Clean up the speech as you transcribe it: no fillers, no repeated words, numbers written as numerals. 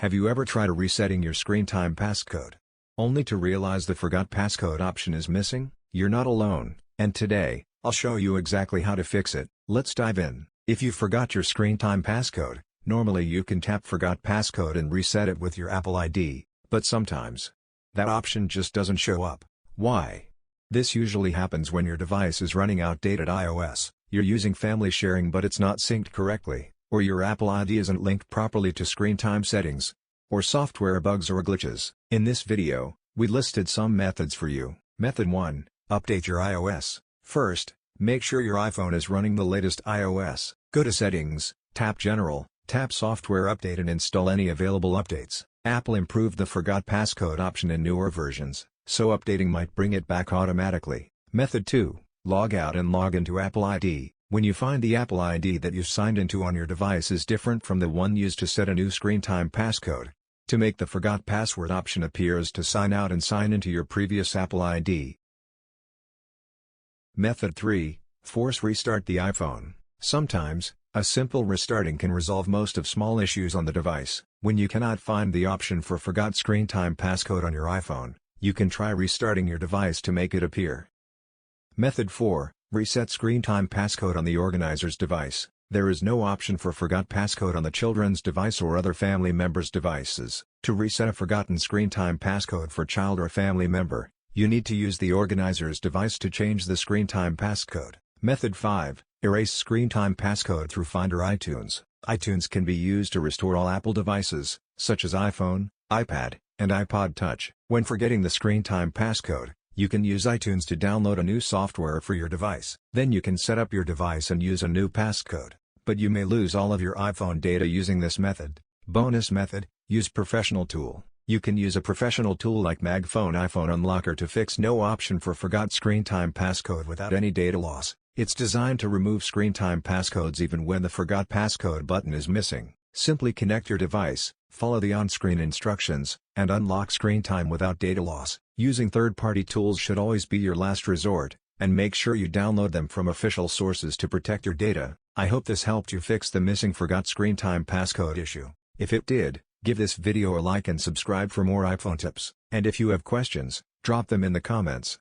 Have you ever tried resetting your screen time passcode, only to realize the forgot passcode option is missing? You're not alone, and today, I'll show you exactly how to fix it. Let's dive in. If you forgot your screen time passcode, normally you can tap Forgot Passcode and reset it with your Apple ID, but sometimes that option just doesn't show up. Why? This usually happens when your device is running outdated iOS, you're using family sharing but it's not synced correctly, or your Apple ID isn't linked properly to screen time settings, or software bugs or glitches. In this video, we listed some methods for you. Method 1. Update your iOS. First, make sure your iPhone is running the latest iOS. Go to Settings, tap General, tap Software Update and install any available updates. Apple improved the Forgot Passcode option in newer versions, so updating might bring it back automatically. Method 2. Log out and log into Apple ID. When you find the Apple ID that you signed into on your device is different from the one used to set a new screen time passcode, to make the Forgot Password option appear is to sign out and sign into your previous Apple ID. Method 3. Force restart the iPhone. Sometimes, a simple restarting can resolve most of small issues on the device. When you cannot find the option for Forgot Screen Time Passcode on your iPhone, you can try restarting your device to make it appear. Method 4. Reset Screen Time Passcode on the organizer's device. There is no option for Forgot Passcode on the children's device or other family members' devices. To reset a forgotten Screen Time Passcode for child or family member, you need to use the organizer's device to change the Screen Time Passcode. Method 5. Erase Screen Time Passcode through Finder iTunes. iTunes can be used to restore all Apple devices, such as iPhone, iPad, and iPod Touch. When forgetting the Screen Time Passcode, you can use iTunes to download a new software for your device. Then you can set up your device and use a new passcode, but you may lose all of your iPhone data using this method. Bonus method, use professional tool. You can use a professional tool like MagFone iPhone Unlocker to fix no option for Forgot Screen Time Passcode without any data loss. It's designed to remove screen time passcodes even when the Forgot Passcode button is missing. Simply connect your device, follow the on-screen instructions, and unlock screen time without data loss. Using third-party tools should always be your last resort, and make sure you download them from official sources to protect your data. I hope this helped you fix the missing Forgot Screen Time Passcode issue. If it did, give this video a like and subscribe for more iPhone tips. And if you have questions, drop them in the comments.